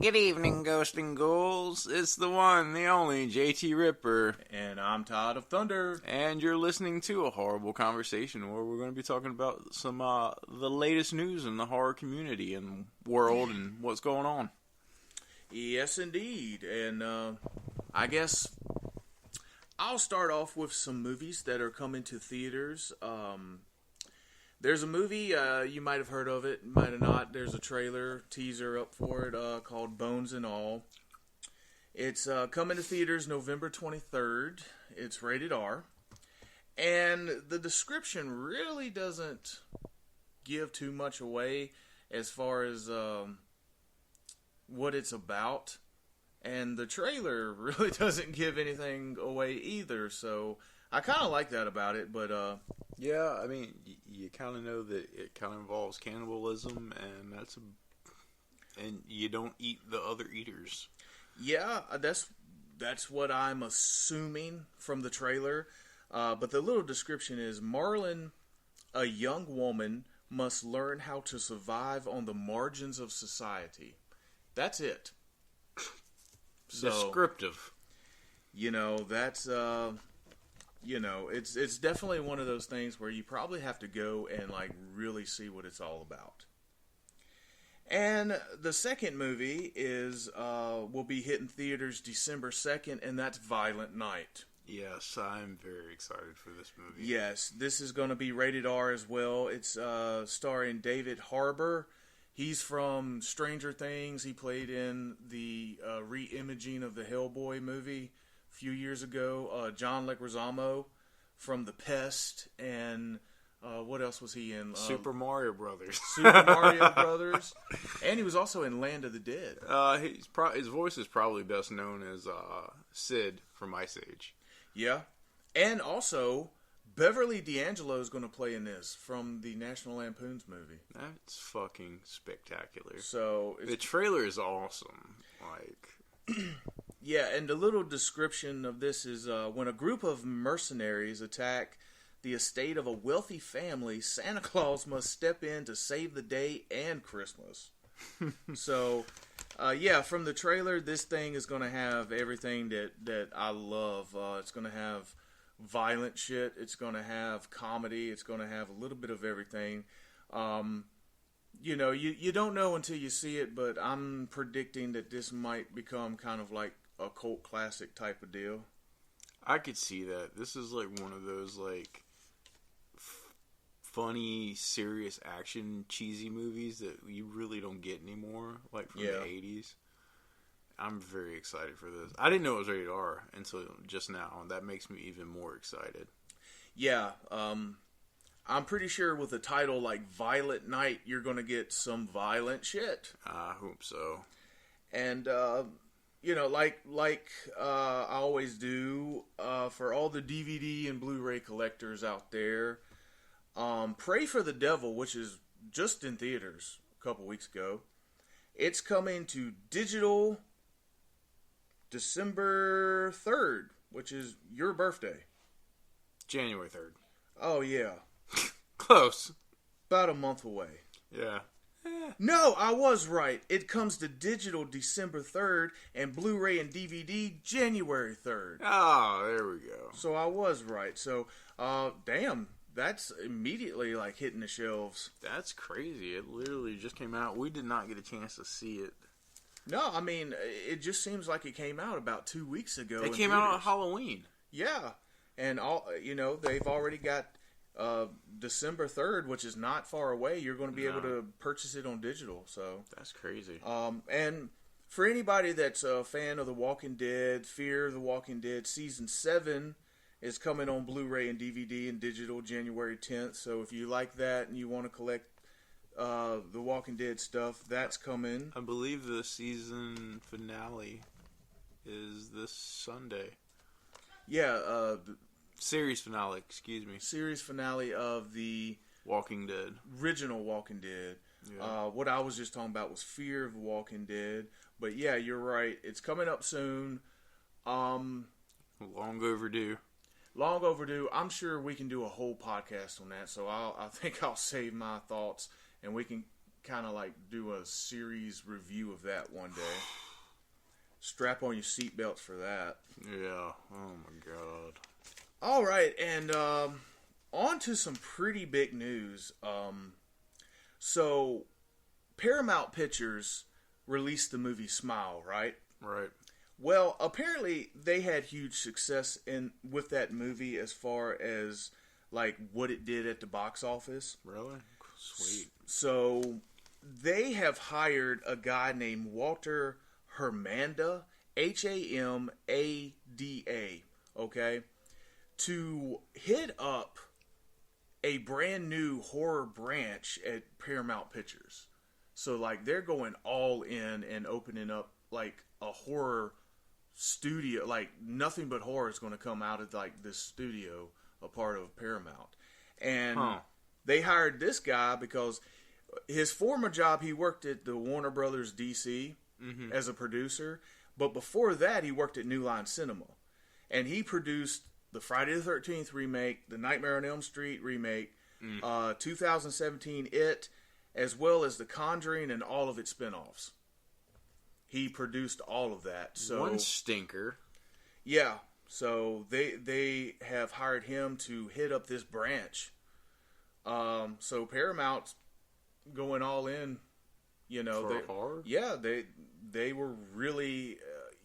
Good evening, Ghost and Ghouls. It's the one, the only, JT Ripper. And I'm Todd of Thunder. And you're listening to a horrible conversation where we're going to be talking about some the latest news in the horror community and world and what's going on. Yes, indeed. And I guess I'll start off with some movies that are coming to theaters. There's a movie, you might have heard of it, might have not. There's a trailer, teaser up for it called Bones and All. It's coming to theaters November 23rd. It's rated R. And the description really doesn't give too much away as far as what it's about. And the trailer really doesn't give anything away either, so I kind of like that about it, but yeah, I mean, you kind of know that it kind of involves cannibalism, and and you don't eat the other eaters. Yeah, that's what I'm assuming from the trailer. But the little description is: Marlon, a young woman, must learn how to survive on the margins of society. That's it. So, descriptive. You know, that's it's definitely one of those things where you probably have to go and like really see what it's all about. And the second movie is will be hitting theaters December 2nd, and that's Violent Night. Yes, I'm very excited for this movie. Yes, this is going to be rated R as well. It's starring David Harbour. He's from Stranger Things. He played in the re-imaging of the Hellboy movie a few years ago. John Leguizamo from The Pest, and what else was he in? Super Mario Brothers. Super Mario Brothers. And he was also in Land of the Dead. His voice is probably best known as Sid from Ice Age. Yeah. And also, Beverly D'Angelo is going to play in this from the National Lampoon's movie. That's fucking spectacular. So the trailer is awesome. Like, yeah, and the little description of this is when a group of mercenaries attack the estate of a wealthy family, Santa Claus must step in to save the day and Christmas. So, yeah, from the trailer, this thing is going to have everything that I love. It's going to have violent shit. It's going to have comedy. It's going to have a little bit of everything. You know, you don't know until you see it, but I'm predicting that this might become kind of like a cult classic type of deal. I could see that. This is like one of those like funny, serious action, cheesy movies that you really don't get anymore, like from the 80s. I'm very excited for this. I didn't know it was rated R until just now, and that makes me even more excited. Yeah, I'm pretty sure with a title like Violent Night, you're going to get some violent shit. I hope so. And, you know, like I always do, for all the DVD and Blu-ray collectors out there, Pray for the Devil, which is just in theaters a couple weeks ago. It's coming to digital December 3rd, which is your birthday. January 3rd. Oh, yeah. Close. About a month away. Yeah. No, I was right. It comes to digital December 3rd and Blu-ray and DVD January 3rd. Oh, there we go. So I was right. So, damn, that's immediately like hitting the shelves. That's crazy. It literally just came out. We did not get a chance to see it. No, I mean, it just seems like it came out about 2 weeks ago. It came out on Halloween. Yeah. And, they've already got December 3rd, which is not far away. You're going to be able to purchase it on digital. So that's crazy. And for anybody that's a fan of The Walking Dead, Fear the Walking Dead Season 7 is coming on Blu-ray and DVD and digital January 10th. So if you like that and you want to collect The Walking Dead stuff, that's coming. I believe the season finale is this Sunday. Yeah, series finale, excuse me. Series finale of the Walking Dead. Original Walking Dead. Yeah. What I was just talking about was Fear of the Walking Dead. But yeah, you're right. It's coming up soon. Long overdue. Long overdue. I'm sure we can do a whole podcast on that. So I think I'll save my thoughts and we can kind of like do a series review of that one day. Strap on your seatbelts for that. Yeah. Oh my god. All right, and on to some pretty big news. So Paramount Pictures released the movie Smile, right? Right. Well, apparently they had huge success with that movie as far as like what it did at the box office. Really? Sweet. So they have hired a guy named Walter Hamada, Hamada, okay, to head up a brand new horror branch at Paramount Pictures. So like they're going all in and opening up like a horror studio, like nothing but horror is going to come out of like this studio, a part of Paramount. And they hired this guy because his former job, he worked at the Warner Brothers DC as a producer, but before that he worked at New Line Cinema, and he produced the Friday the 13th remake, the Nightmare on Elm Street remake, 2017 It, as well as The Conjuring and all of its spinoffs. He produced all of that. So one stinker. Yeah. So they have hired him to head up this branch. So Paramount's going all in. For horror? Yeah, they were really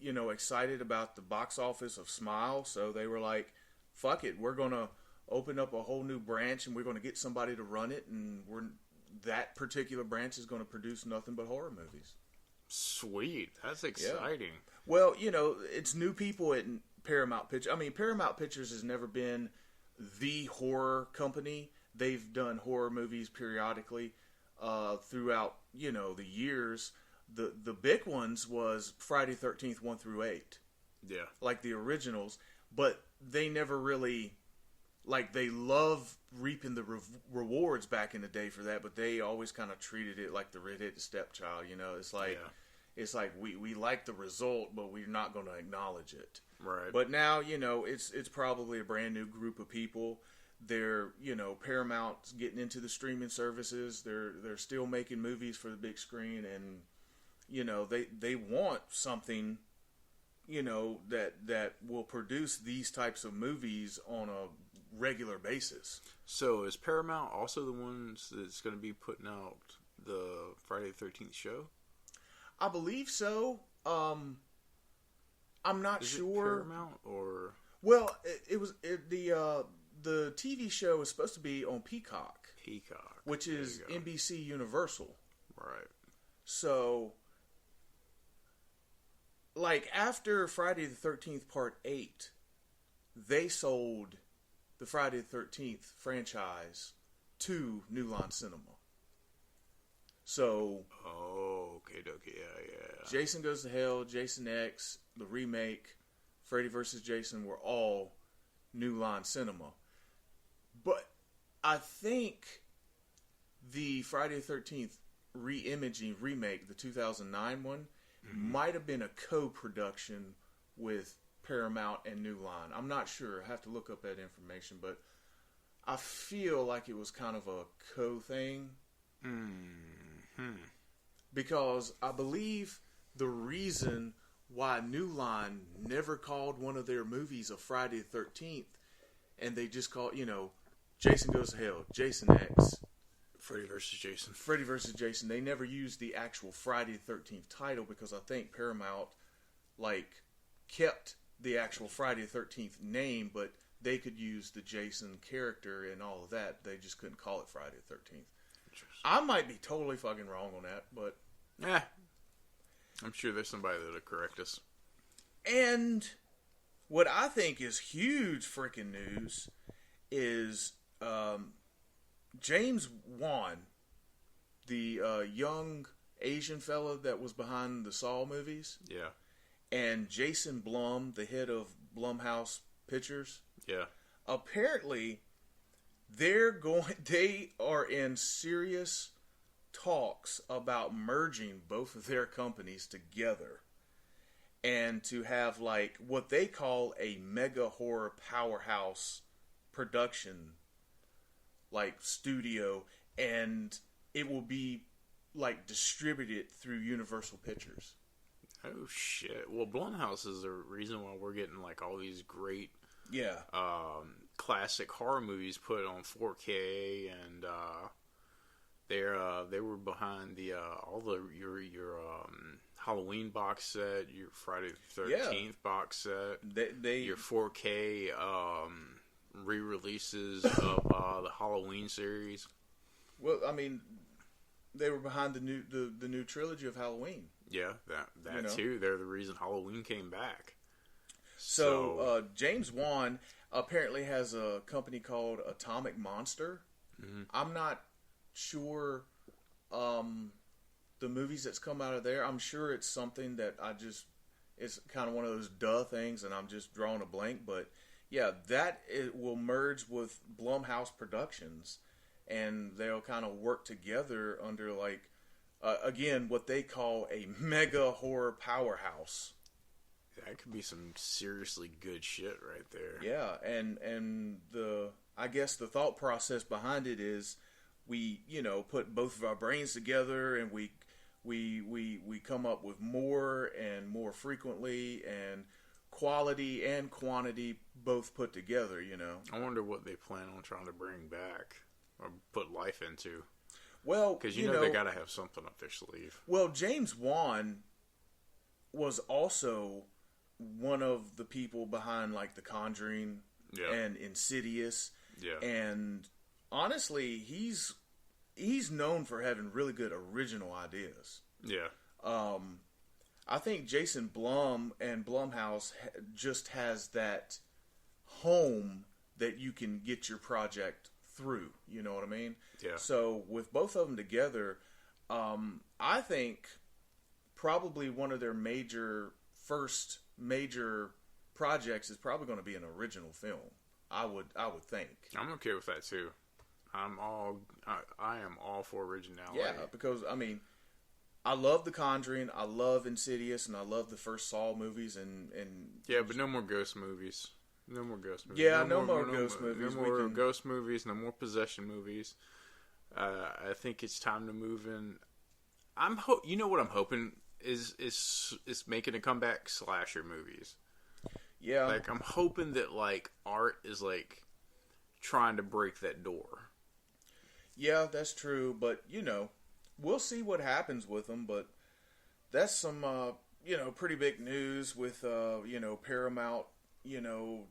excited about the box office of Smile. So they were like, "Fuck it, we're gonna open up a whole new branch, and we're gonna get somebody to run it, and that particular branch is going to produce nothing but horror movies." Sweet. That's exciting. Yeah. Well, it's new people at Paramount Pictures. I mean, Paramount Pictures has never been the horror company. They've done horror movies periodically throughout, the years. The big ones was Friday 13th 1 through 8. Yeah. Like the originals, but they never really, like, they love reaping the rewards back in the day for that, but they always kind of treated it like the redheaded stepchild. It's like, It's like we like the result, but we're not going to acknowledge it. Right. But now, it's probably a brand new group of people. They're, Paramount's getting into the streaming services. They're still making movies for the big screen, and they want something, that will produce these types of movies on a regular basis. So is Paramount also the ones that's going to be putting out the Friday the 13th show? I believe so. I'm not sure. It Paramount or? Well, the TV show is supposed to be on Peacock. Which is NBC Universal. Right. So, like, after Friday the 13th Part 8, they sold the Friday the 13th franchise to New Line Cinema. So... Oh, okay, yeah. Jason Goes to Hell, Jason X, the remake, Freddy vs. Jason were all New Line Cinema. But I think the Friday the 13th re-imaging remake, the 2009 one, might have been a co-production with Paramount and New Line. I'm not sure. I have to look up that information, but I feel like it was kind of a co-thing. Because I believe the reason why New Line never called one of their movies a Friday the 13th, and they just called, Jason Goes to Hell, Jason X, Freddy vs. Jason. They never used the actual Friday the 13th title because I think Paramount, kept the actual Friday the 13th name, but they could use the Jason character and all of that. They just couldn't call it Friday the 13th. I might be totally fucking wrong on that, but... I'm sure there's somebody that'll correct us. And what I think is huge freaking news is James Wan, the young Asian fella that was behind the Saw movies. Yeah. And Jason Blum, the head of Blumhouse Pictures. Yeah. Apparently... They are in serious talks about merging both of their companies together and to have what they call a mega horror powerhouse production studio, and it will be like distributed through Universal Pictures. Oh shit! Well, Blumhouse is the reason why we're getting like all these great, classic horror movies put on 4K, and they were behind the all the your Halloween box set, your Friday the 13th box set, your 4K re-releases of the Halloween series. Well, I mean, they were behind the new trilogy of Halloween. Yeah, that too. They're the reason Halloween came back. So James Wan apparently has a company called Atomic Monster. Mm-hmm. I'm not sure the movies that's come out of there. I'm sure it's something that it's kind of one of those duh things, and I'm just drawing a blank. But yeah, it will merge with Blumhouse Productions, and they'll kind of work together under like. Again, what they call a mega horror powerhouse. That could be some seriously good shit right there. Yeah, and I guess the thought process behind it is we put both of our brains together and we come up with more and more frequently, and quality and quantity both put together. I wonder what they plan on trying to bring back or put life into. Well, because you know they got to have something up their sleeve. Well, James Wan was also one of the people behind like The Conjuring and Insidious. Yeah. And honestly, he's known for having really good original ideas. Yeah. I think Jason Blum and Blumhouse just has that home that you can get your project through. You know what I mean? Yeah. So with both of them together, I think probably one of their first major projects is probably going to be an original film. I would think. I'm okay with that too. I am all for originality. Yeah, because I mean, I love The Conjuring, I love Insidious, and I love the first Saw movies, and yeah, but no more ghost movies. No more ghost movies. Yeah, no more ghost movies. No more ghost movies. No more possession movies. I think it's time to move in. You know what I'm hoping is making a comeback, slasher movies. Yeah, like I'm hoping that like art is like trying to break that door. Yeah, that's true, but we'll see what happens with them. But that's some pretty big news with Paramount.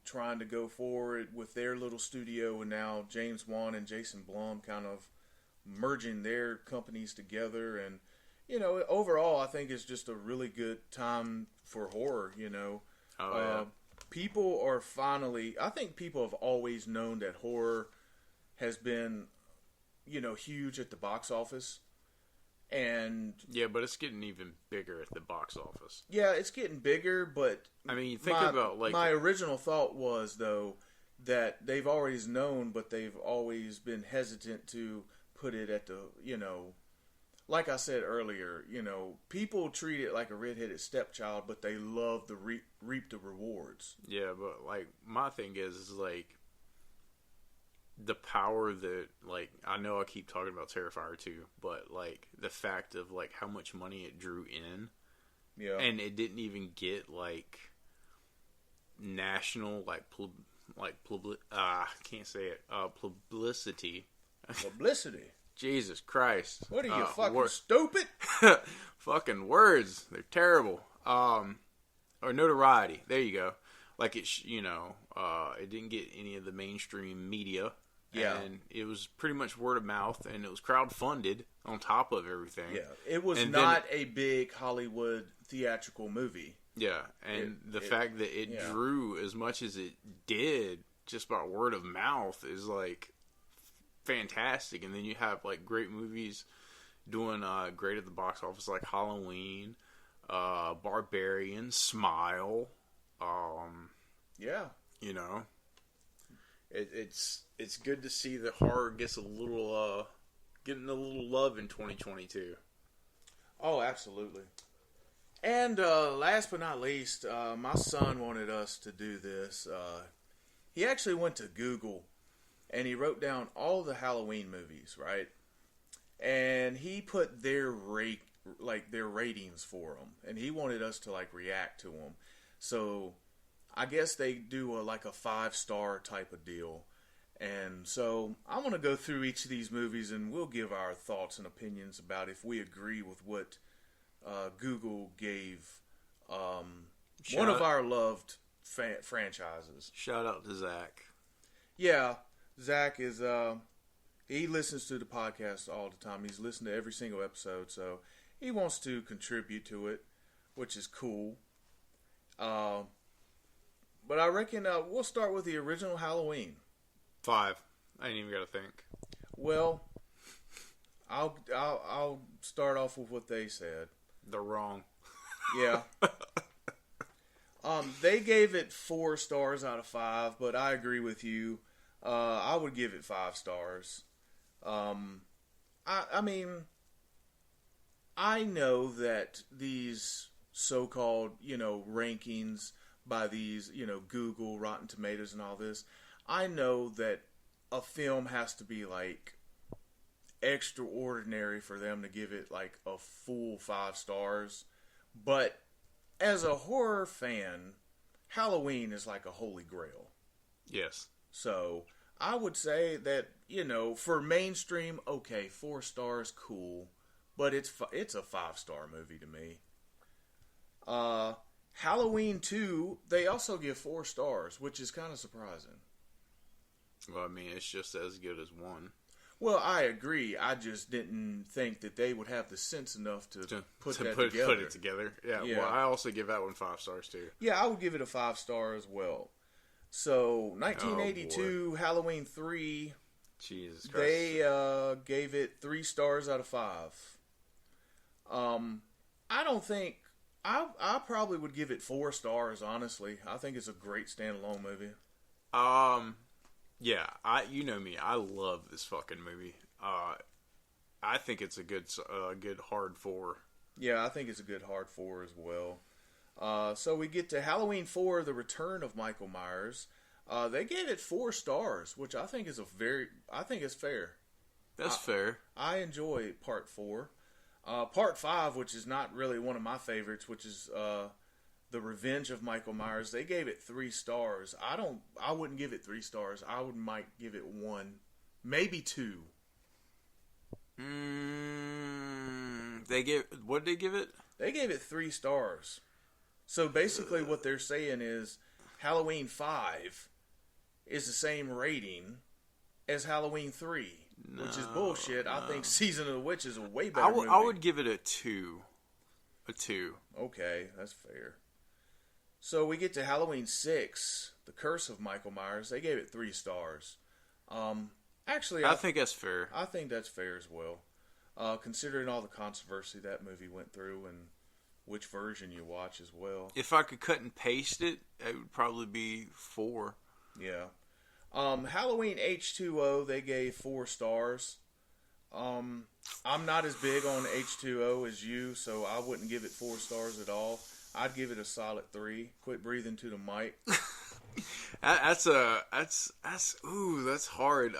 Trying to go forward with their little studio, and now James Wan and Jason Blum kind of merging their companies together. And, overall, I think it's just a really good time for horror, People are I think people have always known that horror has been, huge at the box office. And yeah, but it's getting even bigger at the box office. Yeah, it's getting bigger, but I mean, think about like my original thought was though that they've always known, but they've always been hesitant to put it at the like I said earlier, people treat it like a redheaded stepchild, but they love to reap the rewards. Yeah, but like my thing is like the power that, like, I know I keep talking about Terrifier 2, but like the fact of like how much money it drew in, and it didn't even get like national can't say it publicity. Publicity. Jesus Christ! What are you fucking stupid? Fucking words, they're terrible. Or notoriety. There you go. Like it didn't get any of the mainstream media. Yeah. And it was pretty much word of mouth, and it was crowdfunded on top of everything. Yeah. It was not a big Hollywood theatrical movie. Yeah. And the fact that it drew as much as it did just by word of mouth is like fantastic. And then you have like great movies doing great at the box office, like Halloween, Barbarian, Smile. It's good to see that horror gets getting a little love in 2022. Oh, absolutely. And last but not least, my son wanted us to do this. He actually went to Google and he wrote down all the Halloween movies, right? and he put their ratings for them, and he wanted us to like react to them. So I guess they do a 5-star type of deal. And so I'm going to go through each of these movies, and we'll give our thoughts and opinions about if we agree with what Google gave one of our loved franchises. Shout out to Zach. Yeah, Zach is he listens to the podcast all the time. He's listened to every single episode, so he wants to contribute to it, which is cool. But I reckon we'll start with the original Halloween. 5. I ain't even got to think. Well, I'll start off with what they said. They're wrong. Yeah. They gave it 4 stars out of 5, but I agree with you. I would give it 5 stars. I mean, I know that these so-called, rankings by these, Google, Rotten Tomatoes and all this, I know that a film has to be extraordinary for them to give it a full 5 stars. But as a horror fan, Halloween is like a holy grail. Yes. So I would say that, for mainstream, okay, 4 stars, cool. But it's a 5-star movie to me. Halloween 2, they also give 4 stars, which is kind of surprising. Well, I mean, it's just as good as 1. Well, I agree. I just didn't think that they would have the sense enough to put it together. Yeah. Well, I also give that one 5 stars too. Yeah, I would give it a 5 star as well. So, 1982 Halloween 3. Jesus Christ. They gave it 3 stars out of 5. I don't think I probably would give it 4 stars. Honestly, I think it's a great standalone movie. Yeah, you know me. I love this fucking movie. I think it's a good hard 4. Yeah, I think it's a good hard 4 as well. So we get to Halloween 4, The Return of Michael Myers. They gave it 4 stars, which I think is I think it's fair. That's fair. I enjoy Part 4. Part 5, which is not really one of my favorites, which is The Revenge of Michael Myers, they gave it 3 stars. I wouldn't give it 3 stars. Might give it 1, maybe 2. What did they give it? They gave it 3 stars. So basically what they're saying is Halloween 5 is the same rating as Halloween 3, which is bullshit. No. I think Season of the Witch is a way better movie. I would give it a 2. A 2. Okay, that's fair. So we get to Halloween 6, The Curse of Michael Myers. They gave it 3 stars. Actually, I think that's fair. I think that's fair as well. Considering all the controversy that movie went through and which version you watch as well. If I could cut and paste it, it would probably be 4. Yeah. Halloween H2O, they gave 4 stars. I'm not as big on H2O as you, so I wouldn't give it 4 stars at all. I'd give it a solid 3. Quit breathing to the mic. That's hard.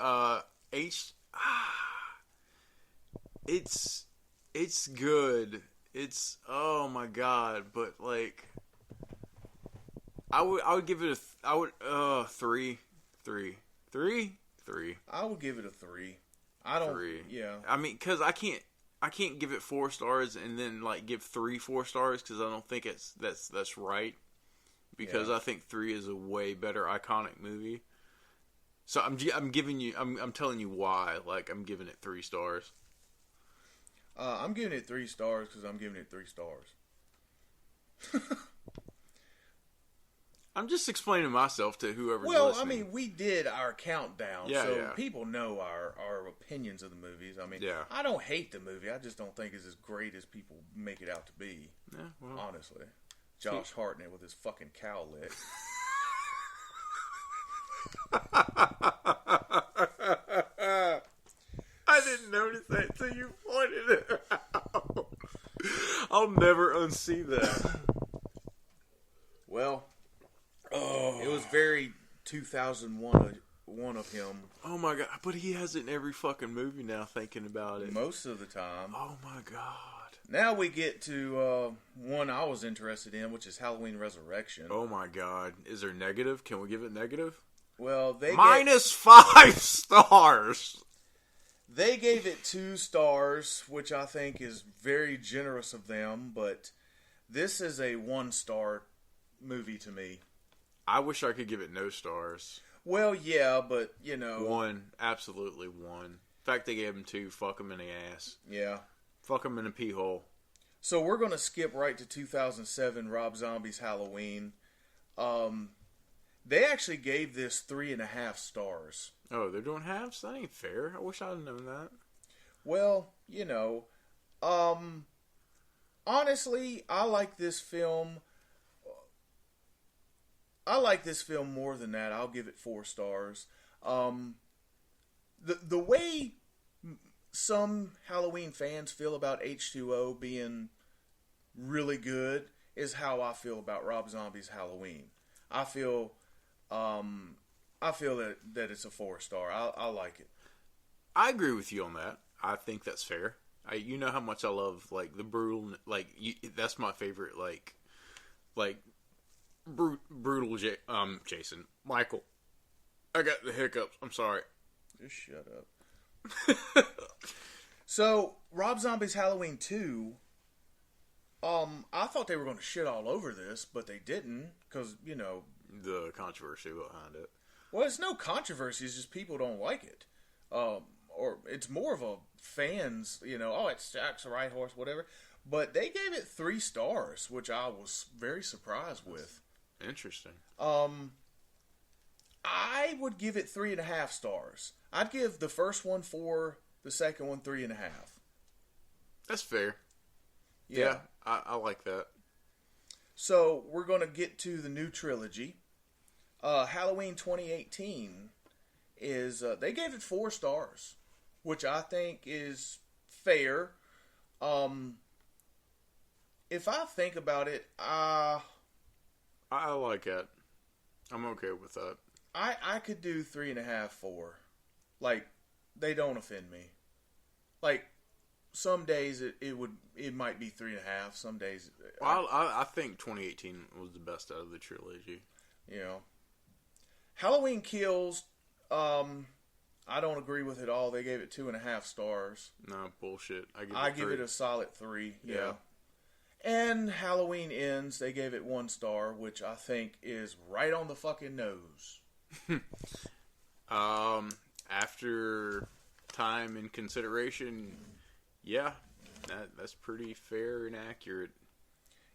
It's good. It's, oh my god, but I would give it 3. I would give it a 3. I don't. 3. Yeah. I mean, because I can't give it 4 stars and then give 3 4 stars because I don't think that's right. Because I think 3 is a way better iconic movie. So I'm telling you why. I'm giving it 3 stars. I'm giving it 3 stars because I'm giving it 3 stars. I'm just explaining myself to whoever's listening. Well, I mean, we did our countdown, so people know our opinions of the movies. I mean, I don't hate the movie. I just don't think it's as great as people make it out to be. Yeah, well, honestly. Josh Hartnett with his fucking cow lick. I didn't notice that until you pointed it out. I'll never unsee that. Well, it was very 2001 one of him. Oh my god! But he has it in every fucking movie now. Thinking about it, Most of the time. oh my god! Now we get to one I was interested in, which is Halloween Resurrection. Oh my god! Is there negative? Can we give it negative? Well, they -5 stars. They gave it 2 stars, which I think is very generous of them. But this is a 1-star movie to me. I wish I could give it no stars. Well, yeah, but, you know. 1. Absolutely 1. In fact, they gave him 2. Fuck him in the ass. Yeah. Fuck him in a pee hole. So we're going to skip right to 2007, Rob Zombie's Halloween. They actually gave this 3.5 stars. Oh, they're doing halves? That ain't fair. I wish I'd have known that. Well, you know. Honestly, I like this film. I like this film more than that. I'll give it 4 stars. The way some Halloween fans feel about H2O being really good is how I feel about Rob Zombie's Halloween. I feel that it's a 4-star. I like it. I agree with you on that. I think that's fair. You know how much I love like the brutal, like that's my favorite, like brutal. Jason, Michael, I got the hiccups. I'm sorry. Just shut up. So Rob Zombie's Halloween 2. I thought they were going to shit all over this, but they didn't, because you know the controversy behind it. Well, it's no controversy. It's just people don't like it. Or it's more of a fans, you know, oh, it's Jack's the right horse, whatever. But they gave it 3 stars, which I was very surprised with. Interesting. I would give it 3.5 stars. I'd give the first one 4, the second one 3.5. That's fair. Yeah, I like that. So we're going to get to the new trilogy. Halloween 2018 is they gave it 4 stars, which I think is fair. If I think about it, I like it. I'm okay with that. I could do 3.5, 4. Like, they don't offend me. Like, some days it might be 3.5. Some days. Well, I think 2018 was the best out of the trilogy. You know, Halloween Kills. I don't agree with it all. They gave it 2.5 stars. No bullshit. I give it a solid 3. Yeah. And Halloween Ends. They gave it 1 star, which I think is right on the fucking nose. After time and consideration, yeah, that's pretty fair and accurate.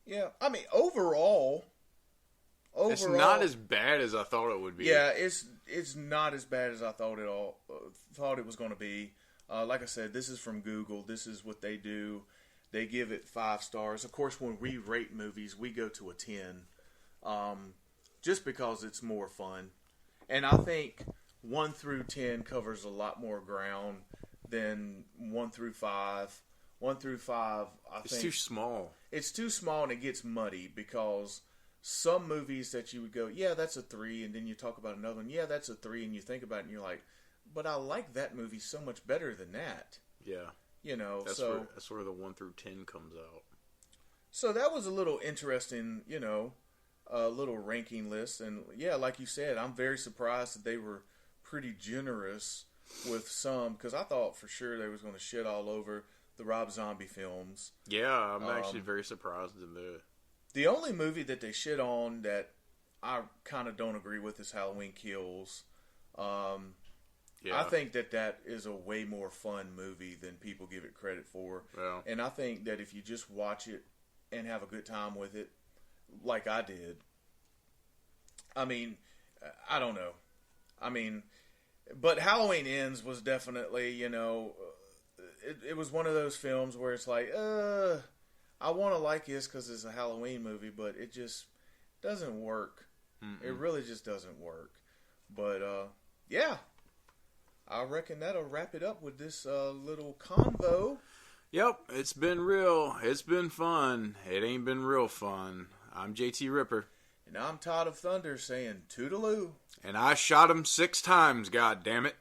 Yeah, I mean overall, it's not as bad as I thought it would be. Yeah, it's not as bad as I thought it was going to be. Like I said, this is from Google. This is what they do. They give it 5 stars. Of course, when we rate movies, we go to a 10, just because it's more fun. And I think 1 through 10 covers a lot more ground than 1 through 5. 1 through 5, I think... It's too small. It's too small and it gets muddy because some movies that you would go, yeah, that's a 3, and then you talk about another one, yeah, that's a 3, and you think about it and you're like, but I like that movie so much better than that. Yeah. You know, that's where the 1 through 10 comes out. So that was a little interesting, you know, little ranking list. And yeah, like you said, I'm very surprised that they were pretty generous with some, because I thought for sure they was going to shit all over the Rob Zombie films. Yeah, I'm actually very surprised in that. The only movie that they shit on that I kind of don't agree with is Halloween Kills. Yeah. I think that is a way more fun movie than people give it credit for. Yeah. And I think that if you just watch it and have a good time with it, like I did, I mean, I don't know. I mean, but Halloween Ends was definitely, you know, it was one of those films where it's like, I want to like this because it's a Halloween movie, but it just doesn't work. Mm-mm. It really just doesn't work. But, yeah. I reckon that'll wrap it up with this little convo. Yep, it's been real. It's been fun. It ain't been real fun. I'm JT Ripper. And I'm Todd of Thunder saying toodaloo. And I shot him 6 times, god damn it.